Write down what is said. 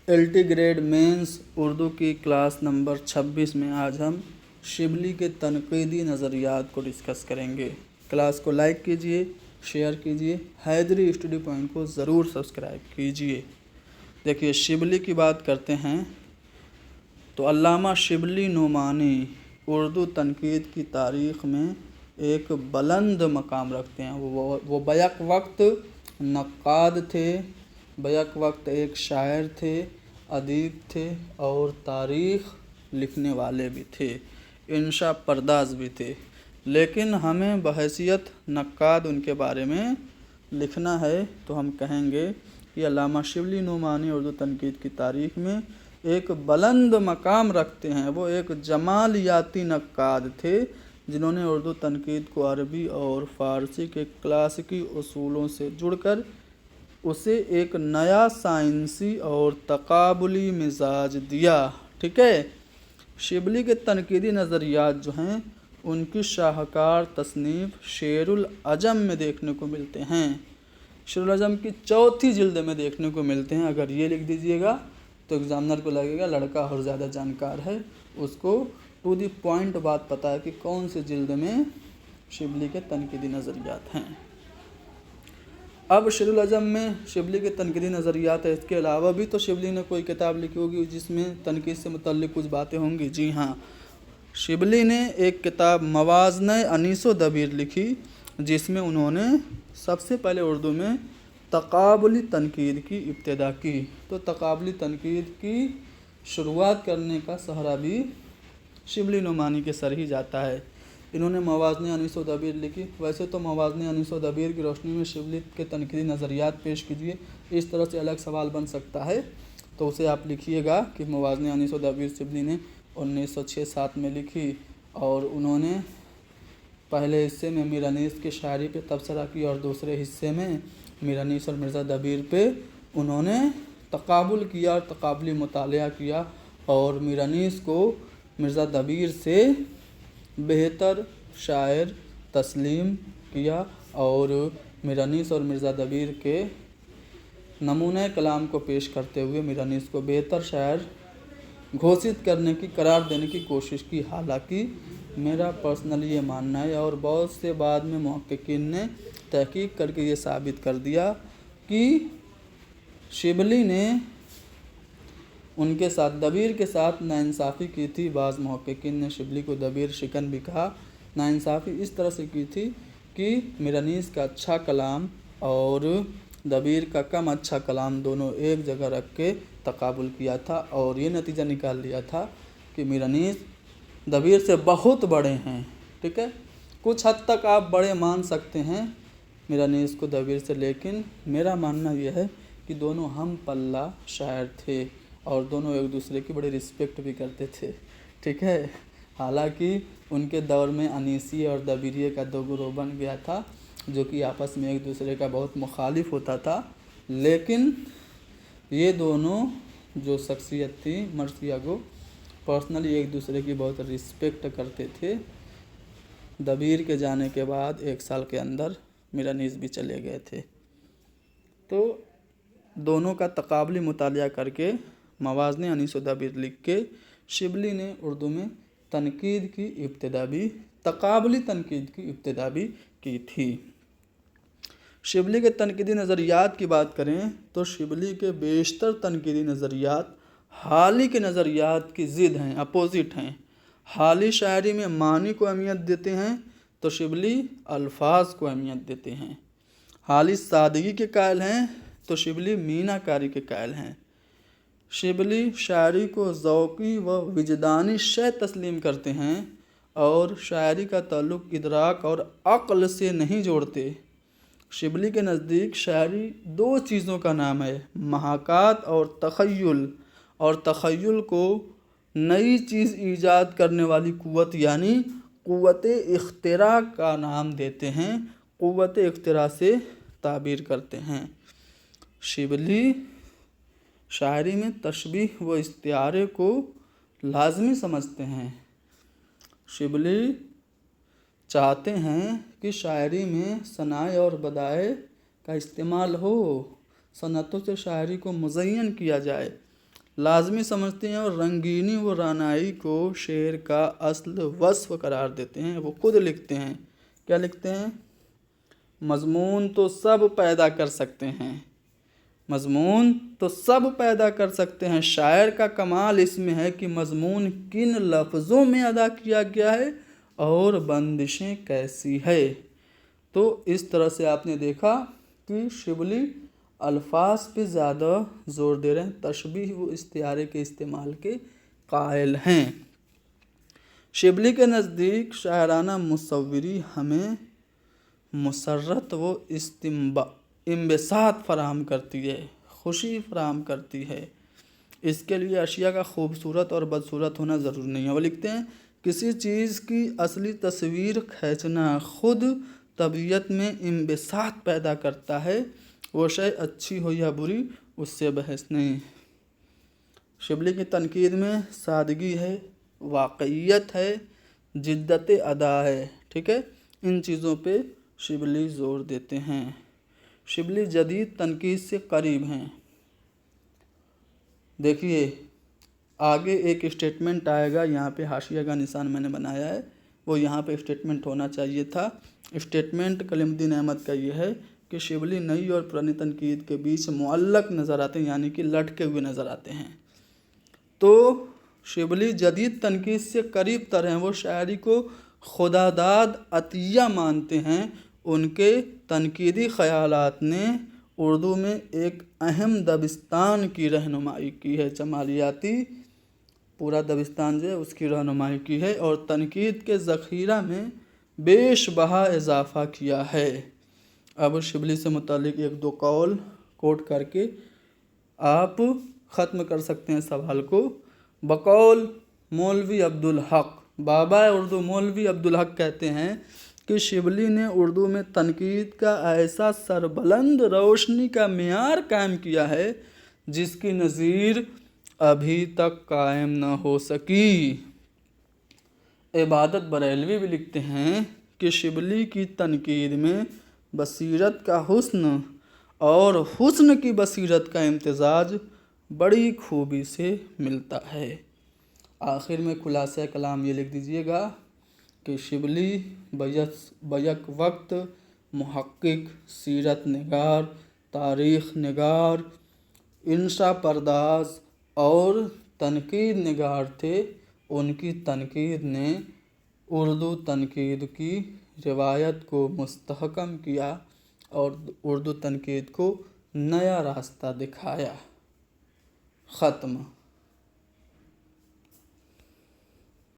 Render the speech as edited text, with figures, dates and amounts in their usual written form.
LT grade means Urdu کی class number 26 میں آج ہم شبلی کے تنقیدی نظریات کو ڈسکس کریں گے۔ کلاس کو لائک کیجئے، شیئر کیجئے، حیدری اسٹڈی پوائنٹ کو ضرور سبسکرائب کیجئے۔ دیکھیے شبلی کی بات کرتے ہیں تو علامہ شبلی نعمانی اردو تنقید کی تاریخ میں ایک بلند مقام رکھتے ہیں۔ وہ بیک وقت نقاد تھے، بیک وقت ایک شاعر تھے، ادیب تھے اور تاریخ لکھنے والے بھی تھے، انشاء پرداز بھی تھے۔ لیکن ہمیں بحیثیت نقاد ان کے بارے میں لکھنا ہے تو ہم کہیں گے کہ علامہ شبلی نعمانی اردو تنقید کی تاریخ میں ایک بلند مقام رکھتے ہیں۔ وہ ایک جمالیاتی نقاد تھے جنہوں نے اردو تنقید کو عربی اور فارسی کے کلاسیکی اصولوں سے جڑ کر اسے ایک نیا سائنسی اور تقابلی مزاج دیا۔ ٹھیک ہے، شبلی کے تنقیدی نظریات جو ہیں ان کی شاہکار تصنیف شعر العجم میں دیکھنے کو ملتے ہیں۔ شعر العجم کی 4تھی جلد میں دیکھنے کو ملتے ہیں۔ اگر یہ لکھ دیجئے گا تو ایگزامنر کو لگے گا لڑکا اور زیادہ جانکار ہے، اس کو ٹو دی پوائنٹ بات پتہ ہے کہ کون سی جلد میں شبلی کے تنقیدی نظریات ہیں۔ اب شعر العجم میں شبلی کے تنقیدی نظریات ہے، اس کے علاوہ بھی تو شبلی نے کوئی کتاب لکھی ہوگی جس میں تنقید سے متعلق کچھ باتیں ہوں گی۔ جی ہاں، شبلی نے ایک کتاب موازنہ انیس و دبیر لکھی جس میں انہوں نے سب سے پہلے اردو میں تقابلی تنقید کی ابتدا کی۔ تو تقابلی تنقید کی شروعات کرنے کا سہرا بھی شبلی نعمانی کے سر ہی جاتا ہے۔ انہوں نے موازنہ انیس و دبیر لکھی۔ ویسے تو موازنہ انیس و دبیر کی روشنی میں شبلی کے تنقیدی نظریات پیش کیجیے، اس طرح سے الگ سوال بن سکتا ہے تو اسے آپ لکھیے گا کہ موازنہ انیس و دبیر شبلی نے 1906-7 میں لکھی، اور انہوں نے پہلے حصے میں میر انیس کی شاعری پہ تبصرہ کیا اور دوسرے حصے میں میر انیس اور مرزا دبیر پہ انہوں نے تقابل کیا اور تقابلی مطالعہ کیا، اور میر انیس کو مرزا دبیر سے بہتر شاعر تسلیم کیا، اور میر انیس اور مرزا دبیر کے نمونہ کلام کو پیش کرتے ہوئے میر انیس کو بہتر شاعر گھوشت کرنے کی قرار دینے کی کوشش کی۔ حالانکہ میرا پرسنل یہ ماننا ہے اور بہت سے بعد میں محققین نے تحقیق کر کے یہ ثابت کر دیا کہ شبلی نے ان کے ساتھ دبیر کے ساتھ ناانصافی کی تھی۔ بعض محققین نے شبلی کو دبیر شکن بھی کہا۔ ناانصافی اس طرح سے کی تھی کہ میر انیس کا اچھا کلام اور دبیر کا کم اچھا کلام دونوں ایک جگہ رکھ کے تقابل کیا تھا، اور یہ نتیجہ نکال لیا تھا کہ میر انیس دبیر سے بہت بڑے ہیں۔ ٹھیک ہے، کچھ حد تک آپ بڑے مان سکتے ہیں میر انیس کو دبیر سے، لیکن میرا ماننا یہ ہے کہ دونوں ہم پلہ شاعر تھے اور دونوں ایک دوسرے کی بڑی رسپیکٹ بھی کرتے تھے۔ ٹھیک ہے، حالانکہ ان کے دور میں انیسیے اور دبیریے کا دو گروہ بن گیا تھا جو کہ آپس میں ایک دوسرے کا بہت مخالف ہوتا تھا، لیکن یہ دونوں جو شخصیت تھی مرثیہ گو پرسنلی ایک دوسرے کی بہت رسپیکٹ کرتے تھے۔ دبیر کے جانے کے بعد 1 سال کے اندر میر انیس بھی چلے گئے تھے، تو دونوں کا تقابلی مطالعہ کر کے موازنہ انیس و دبیر لکھ کے شبلی نے اردو میں تنقید کی ابتدا بھی، تقابلی تنقید کی ابتدا بھی کی تھی۔ شبلی کے تنقیدی نظریات کی بات کریں تو شبلی کے بیشتر تنقیدی نظریات حالی کے نظریات کی ضد ہیں، اپوزٹ ہیں۔ حالی شاعری میں معنی کو اہمیت دیتے ہیں تو شبلی الفاظ کو اہمیت دیتے ہیں۔ حالی سادگی کے قائل ہیں تو شبلی مینا کاری کے قائل ہیں۔ شبلی شاعری کو ذوقی و وجدانی شے تسلیم کرتے ہیں اور شاعری کا تعلق ادراک اور عقل سے نہیں جوڑتے۔ شبلی کے نزدیک شاعری 2 چیزوں کا نام ہے، محاکات اور تخیل، اور تخیل کو نئی چیز ایجاد کرنے والی قوت یعنی قوت اختراع کا نام دیتے ہیں، قوت اختراع سے تعبیر کرتے ہیں۔ شبلی شاعری میں تشبیہ و استعارے کو لازمی سمجھتے ہیں۔ شبلی چاہتے ہیں کہ شاعری میں صنائع اور بدائع کا استعمال ہو، صنعتوں سے شاعری کو مزین کیا جائے، لازمی سمجھتے ہیں اور رنگینی و رعنائی کو شعر کا اصل وصف قرار دیتے ہیں۔ وہ خود لکھتے ہیں، کیا لکھتے ہیں؟ مضمون تو سب پیدا کر سکتے ہیں، مضمون تو سب پیدا کر سکتے ہیں، شاعر کا کمال اس میں ہے کہ مضمون کن لفظوں میں ادا کیا گیا ہے اور بندشیں کیسی ہے۔ تو اس طرح سے آپ نے دیکھا کہ شبلی الفاظ پہ زیادہ زور دے رہے ہیں، تشبیہ و استعارے کے استعمال کے قائل ہیں۔ شبلی کے نزدیک شاعرانہ مصوری ہمیں مسرت و انبساط فراہم کرتی ہے، خوشی فراہم کرتی ہے۔ اس کے لیے اشیاء کا خوبصورت اور بدصورت ہونا ضروری نہیں ہے۔ وہ لکھتے ہیں کسی چیز کی اصلی تصویر کھینچنا خود طبیعت میں انبساط پیدا کرتا ہے، وہ شے اچھی ہو یا بری اس سے بحث نہیں۔ شبلی کی تنقید میں سادگی ہے، واقعیت ہے، جدت ادا ہے، ٹھیک ہے، ان چیزوں پہ شبلی زور دیتے ہیں۔ شبلی جدید تنقید سے قریب ہیں۔ دیکھیے آگے ایک اسٹیٹمنٹ آئے گا، یہاں پہ حاشیہ کا نشان میں نے بنایا ہے، وہ یہاں پہ اسٹیٹمنٹ ہونا چاہیے تھا۔ اسٹیٹمنٹ کلیم الدین احمد کا یہ ہے کہ شبلی نئی اور پرانی تنقید کے بیچ معلق نظر آتے ہیں، یعنی کہ لٹکے ہوئے نظر آتے ہیں۔ تو شبلی جدید تنقید سے قریب تر ہیں، وہ شاعری کو خداداد عطیہ مانتے ہیں۔ ان کے تنقیدی خیالات نے اردو میں ایک اہم دبستان کی رہنمائی کی ہے، جمالیاتی پورا دبستان جو ہے اس کی رہنمائی کی ہے اور تنقید کے ذخیرہ میں بیش بہا اضافہ کیا ہے۔ اب شبلی سے متعلق ایک دو قول کوٹ کر کے آپ ختم کر سکتے ہیں سوال کو۔ بقول مولوی عبدالحق، بابا اردو مولوی عبدالحق کہتے ہیں کہ شبلی نے اردو میں تنقید کا ایسا سربلند روشنی کا معیار قائم کیا ہے جس کی نظیر ابھی تک قائم نہ ہو سکی۔ عبادت بریلوی بھی لکھتے ہیں کہ شبلی کی تنقید میں بصیرت کا حسن اور حسن کی بصیرت کا امتزاج بڑی خوبی سے ملتا ہے۔ آخر میں خلاصہ کلام یہ لکھ دیجئے گا کہ شبلی بیک وقت محقق، سیرت نگار، تاریخ نگار، انشا پرداز اور تنقید نگار تھے۔ ان کی تنقید نے اردو تنقید کی روایت کو مستحکم کیا اور اردو تنقید کو نیا راستہ دکھایا۔ ختم۔